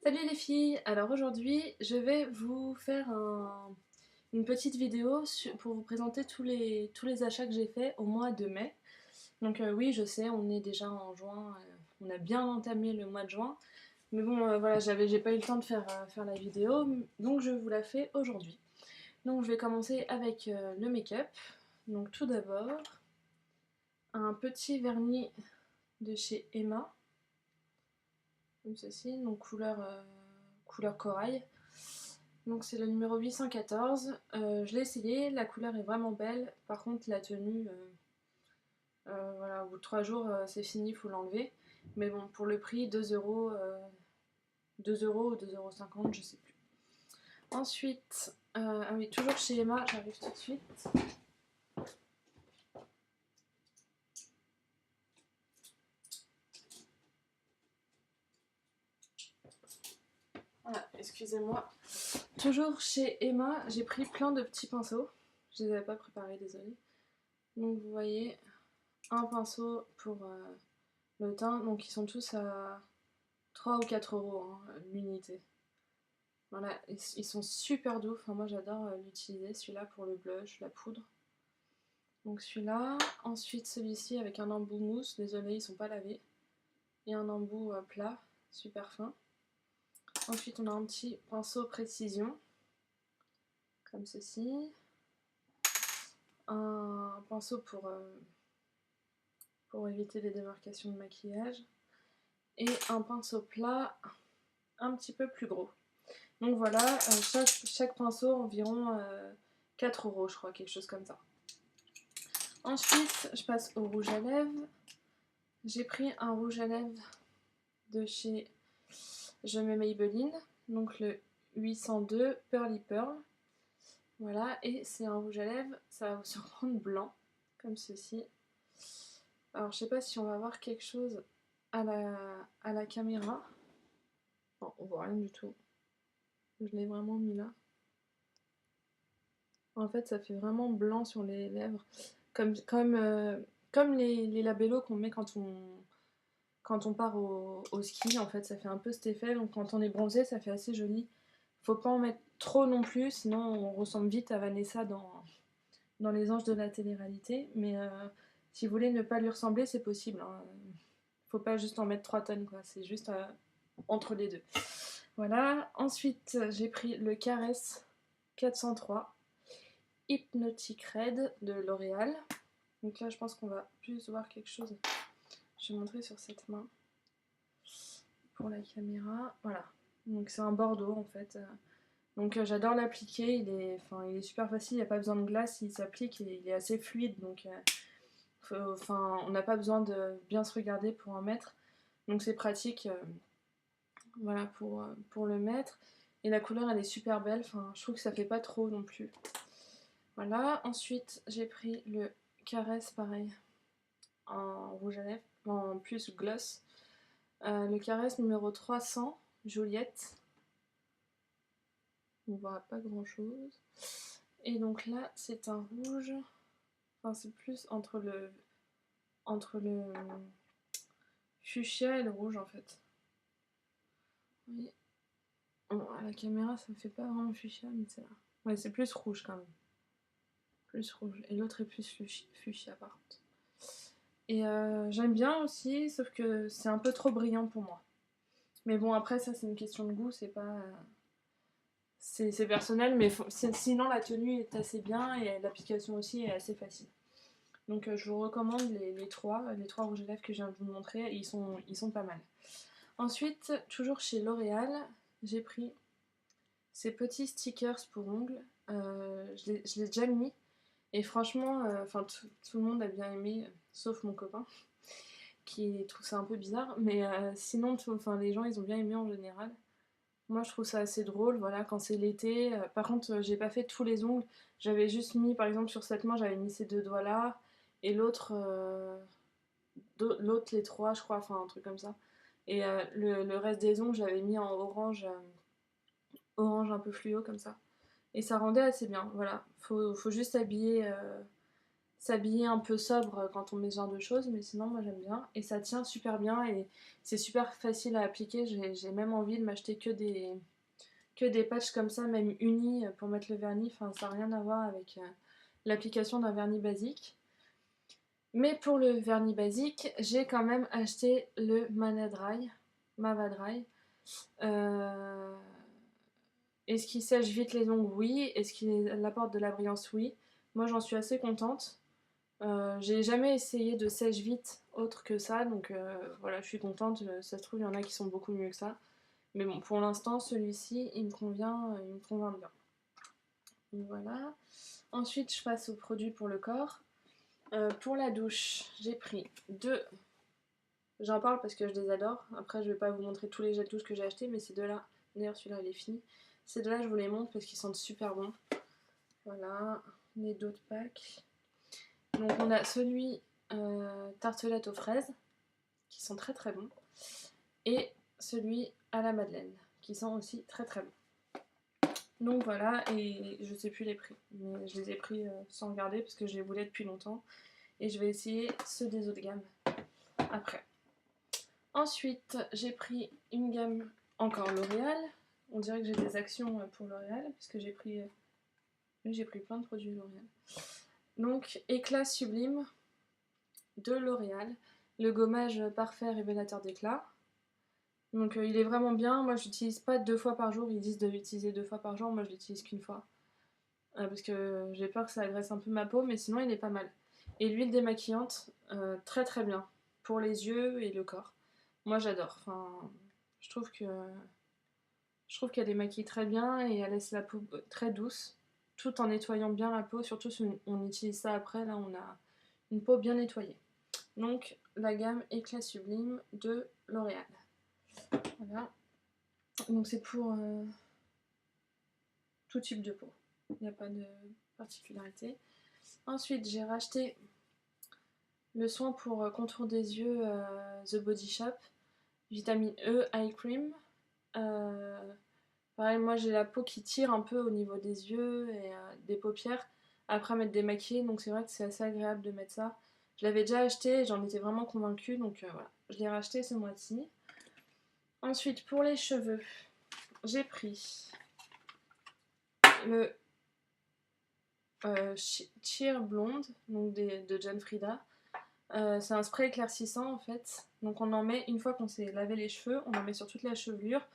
Salut les filles, alors aujourd'hui je vais vous faire une petite vidéo pour vous présenter tous les achats que j'ai fait au mois de mai. Donc oui je sais on est déjà en juin, on a bien entamé le mois de juin, mais bon voilà j'ai pas eu le temps de faire la vidéo, donc je vous la fais aujourd'hui. Donc je vais commencer avec le make-up. Donc tout d'abord un petit vernis de chez Emma, comme ceci, donc couleur corail. Donc c'est le numéro 814. Je l'ai essayé, la couleur est vraiment belle. Par contre la tenue, voilà, au bout de 3 jours c'est fini, il faut l'enlever. Mais bon, pour le prix, 2 euros, 2 euros ou 2,50 €, je sais plus. Ensuite, ah oui, toujours chez Emma, j'arrive tout de suite. Voilà, excusez-moi. Toujours chez Emma, j'ai pris plein de petits pinceaux. Je les avais pas préparés, désolée. Donc vous voyez, un pinceau pour le teint, donc ils sont tous à 3 ou 4 euros hein, l'unité. Voilà, ils sont super doux. Enfin, moi j'adore l'utiliser, celui-là pour le blush, la poudre. Donc celui-là. Ensuite celui-ci avec un embout mousse. Désolé, ils sont pas lavés. Et un embout plat, super fin. Ensuite on a un petit pinceau précision, comme ceci. Un pinceau pour éviter les démarcations de maquillage. Et un pinceau plat un petit peu plus gros. Donc voilà, chaque pinceau environ 4 euros, je crois, quelque chose comme ça. Ensuite, je passe au rouge à lèvres. J'ai pris un rouge à lèvres de chez Je mets Maybelline, donc le 802 Pearly Pearl. Voilà, et c'est un rouge à lèvres, ça va vous surprendre, blanc, comme ceci. Alors, je sais pas si on va voir quelque chose à la caméra. Non, on voit rien du tout. Je l'ai vraiment mis là. En fait, ça fait vraiment blanc sur les lèvres. Comme les labellos qu'on met quand on part au ski. En fait, ça fait un peu cet effet. Donc, quand on est bronzé, ça fait assez joli. Faut pas en mettre trop non plus, sinon on ressemble vite à Vanessa dans Les Anges de la télé-réalité. Mais si vous voulez ne pas lui ressembler, c'est possible. Hein. Faut pas juste en mettre 3 tonnes, quoi. C'est juste entre les deux. Voilà. Ensuite, j'ai pris le Caresse 403. Hypnotic Red de L'Oréal. Donc là, je pense qu'on va plus voir quelque chose. Je vais montrer sur cette main pour la caméra. Voilà. Donc c'est un bordeaux en fait. Donc j'adore l'appliquer. Il est super facile. Il n'y a pas besoin de glace. Il s'applique et il est assez fluide. Donc on n'a pas besoin de bien se regarder pour en mettre. Donc c'est pratique. Voilà pour le mettre. Et la couleur elle est super belle. Enfin, je trouve que ça fait pas trop non plus. Voilà, ensuite j'ai pris le Caresse pareil en rouge à lèvres, en plus gloss. Le Caresse numéro 300, Juliette. On voit pas grand chose. Et donc là c'est un rouge, enfin c'est plus entre le fuchsia et le rouge en fait. Oui. Bon, à la caméra ça me fait pas vraiment fuchsia mais c'est là. Ouais, c'est plus rouge quand même. Plus rouge. Et l'autre est plus fuchsia par contre. Et j'aime bien aussi, sauf que c'est un peu trop brillant pour moi. Mais bon, après, ça, c'est une question de goût, c'est pas. C'est personnel, mais sinon, la tenue est assez bien et l'application aussi est assez facile. Donc, je vous recommande les trois rouges à lèvres que je viens de vous montrer, ils sont pas mal. Ensuite, toujours chez L'Oréal, j'ai pris ces petits stickers pour ongles. Je l'ai déjà mis, et franchement, tout le monde a bien aimé, sauf mon copain qui trouve ça un peu bizarre, mais sinon, les gens ils ont bien aimé en général. Moi je trouve ça assez drôle, voilà, quand c'est l'été. Par contre, j'ai pas fait tous les ongles, j'avais juste mis, par exemple, sur cette main, j'avais mis ces deux doigts là, et l'autre les trois, je crois, enfin un truc comme ça. Et le reste des ongles, j'avais mis en orange un peu fluo comme ça. Et ça rendait assez bien, voilà. Faut juste habiller s'habiller un peu sobre quand on met ce genre de choses, mais sinon moi j'aime bien. Et ça tient super bien et c'est super facile à appliquer. J'ai même envie de m'acheter que des patchs comme ça, même unis pour mettre le vernis. Enfin, ça n'a rien à voir avec l'application d'un vernis basique. Mais pour le vernis basique, j'ai quand même acheté le Mava Dry. Euh, Est-ce qu'il sèche vite les ongles? Oui. Est-ce qu'il apporte de la brillance? Oui. Moi j'en suis assez contente. J'ai jamais essayé de sèche vite autre que ça, donc voilà, je suis contente. Ça se trouve, il y en a qui sont beaucoup mieux que ça. Mais bon, pour l'instant, celui-ci, il me convient bien. Donc voilà. Ensuite, je passe aux produits pour le corps. Pour la douche, j'ai pris deux. J'en parle parce que je les adore. Après, je vais pas vous montrer tous les gels douche que j'ai achetés, mais ces deux-là, d'ailleurs, celui-là, il est fini. Ces deux-là, je vous les montre parce qu'ils sentent super bon. Voilà, les d'autres packs. Donc, on a celui tartelette aux fraises, qui sont très très bons, et celui à la madeleine, qui sont aussi très très bons. Donc voilà, et je sais plus les prix, mais je les ai pris sans regarder parce que je les voulais depuis longtemps. Et je vais essayer ceux des autres gammes après. Ensuite, j'ai pris une gamme encore L'Oréal. On dirait que j'ai des actions pour L'Oréal puisque j'ai pris plein de produits L'Oréal. Donc, éclat sublime de L'Oréal. Le gommage parfait révélateur d'éclat. Donc il est vraiment bien. Moi je l'utilise pas 2 fois par jour. Ils disent de l'utiliser 2 fois par jour. Moi je l'utilise qu'une fois. Parce que j'ai peur que ça agresse un peu ma peau. Mais sinon il est pas mal. Et l'huile démaquillante, très très bien. Pour les yeux et le corps. Moi j'adore. Enfin, je trouve que qu'elle démaquille très bien. Et elle laisse la peau très douce. Tout en nettoyant bien la peau. Surtout si on utilise ça après. Là on a une peau bien nettoyée. Donc la gamme éclat sublime de L'Oréal. Voilà. Donc c'est pour tout type de peau. Il n'y a pas de particularité. Ensuite, j'ai racheté le soin pour contour des yeux The Body Shop, vitamine E Eye Cream. Pareil, moi j'ai la peau qui tire un peu au niveau des yeux et des paupières après m'être démaquillée, donc c'est vrai que c'est assez agréable de mettre ça. Je l'avais déjà acheté et j'en étais vraiment convaincue, donc voilà, je l'ai racheté ce mois-ci. Ensuite, pour les cheveux, j'ai pris le Cheer Blonde, donc de John Frieda. C'est un spray éclaircissant en fait. Donc on en met, une fois qu'on s'est lavé les cheveux, on en met sur toute la chevelure.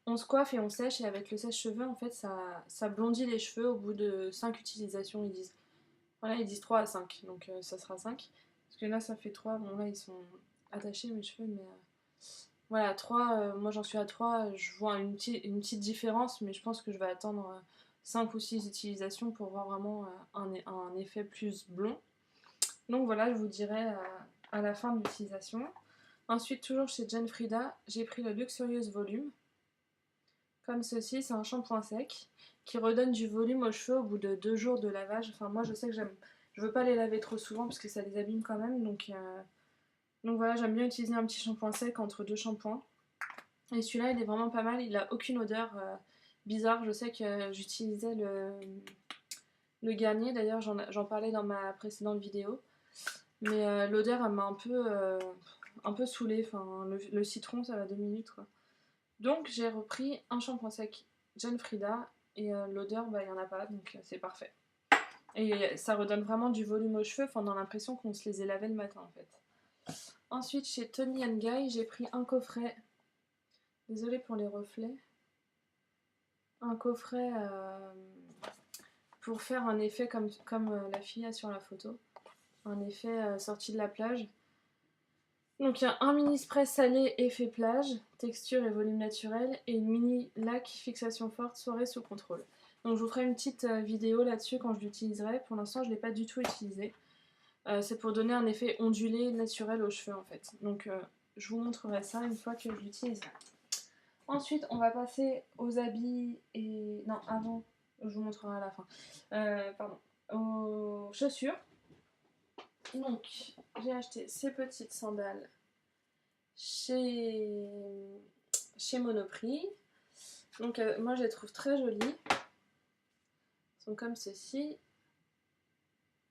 On se coiffe et on sèche, et avec le sèche-cheveux, en fait, ça blondit les cheveux au bout de 5 utilisations, ils disent. Voilà, ils disent 3 à 5, donc ça sera 5. Parce que là, ça fait 3. Bon, là, ils sont attachés, mes cheveux, mais voilà, 3, moi j'en suis à 3. Je vois une petite différence, mais je pense que je vais attendre 5 ou 6 utilisations pour voir vraiment un effet plus blond. Donc voilà, je vous dirai à la fin de l'utilisation. Ensuite, toujours chez John Frieda, j'ai pris le Luxurious Volume. Comme ceci, c'est un shampoing sec qui redonne du volume aux cheveux au bout de 2 jours de lavage. Enfin, moi je sais que je veux pas les laver trop souvent parce que ça les abîme quand même. Donc voilà, j'aime bien utiliser un petit shampoing sec entre 2 shampoings. Et celui-là, il est vraiment pas mal. Il a aucune odeur bizarre. Je sais que j'utilisais le Garnier. D'ailleurs, j'en parlais dans ma précédente vidéo. Mais l'odeur, elle m'a un peu saoulée. Enfin, le citron, ça va 2 minutes quoi. Donc j'ai repris un shampoing sec John Frieda et l'odeur, bah, il n'y en a pas, donc c'est parfait. Et ça redonne vraiment du volume aux cheveux, enfin, on a l'impression qu'on se les est lavés le matin en fait. Ensuite, chez Toni Guy, j'ai pris un coffret. Désolée pour les reflets. Un coffret pour faire un effet comme la fille a sur la photo. Un effet sorti de la plage. Donc il y a un mini spray salé effet plage, texture et volume naturel, et une mini lac fixation forte soirée sous contrôle. Donc je vous ferai une petite vidéo là-dessus quand je l'utiliserai. Pour l'instant je ne l'ai pas du tout utilisé. C'est pour donner un effet ondulé naturel aux cheveux en fait. Donc je vous montrerai ça une fois que je l'utiliserai. Ensuite on va passer aux habits et... Non avant, je vous montrerai à la fin. Pardon. Aux chaussures. Donc j'ai acheté ces petites sandales chez Monoprix. Donc moi je les trouve très jolies. Elles sont comme ceci.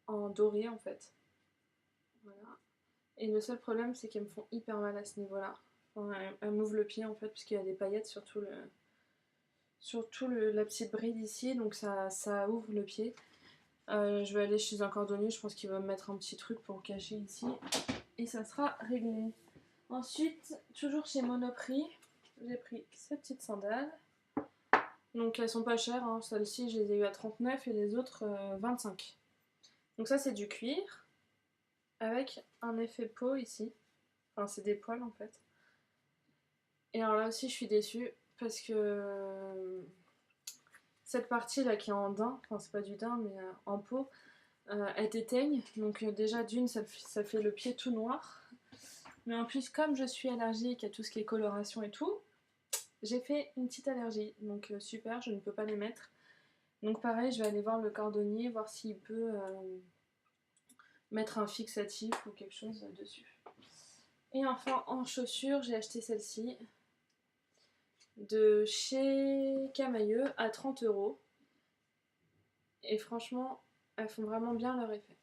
en doré en fait. Voilà. Et le seul problème c'est qu'elles me font hyper mal à ce niveau-là. Enfin, elles m'ouvrent le pied en fait, puisqu'il y a des paillettes sur tout la petite bride ici, donc ça ouvre le pied. Je vais aller chez un cordonnier, je pense qu'il va me mettre un petit truc pour cacher ici. Et ça sera réglé. Ensuite, toujours chez Monoprix, j'ai pris ces petites sandales. Donc elles sont pas chères, hein. Celles-ci je les ai eu à 39 et les autres 25. Donc ça c'est du cuir, avec un effet peau ici. Enfin c'est des poils en fait. Et alors là aussi je suis déçue, parce que cette partie là qui est en daim, enfin c'est pas du daim mais en peau, elle t'éteigne. Donc déjà d'une ça fait le pied tout noir. Mais en plus comme je suis allergique à tout ce qui est coloration et tout, j'ai fait une petite allergie. Donc super, je ne peux pas les mettre. Donc pareil, je vais aller voir le cordonnier, voir s'il peut mettre un fixatif ou quelque chose dessus. Et enfin en chaussures, j'ai acheté celle-ci de chez Camailleux à 30 €. Et franchement, elles font vraiment bien leur effet.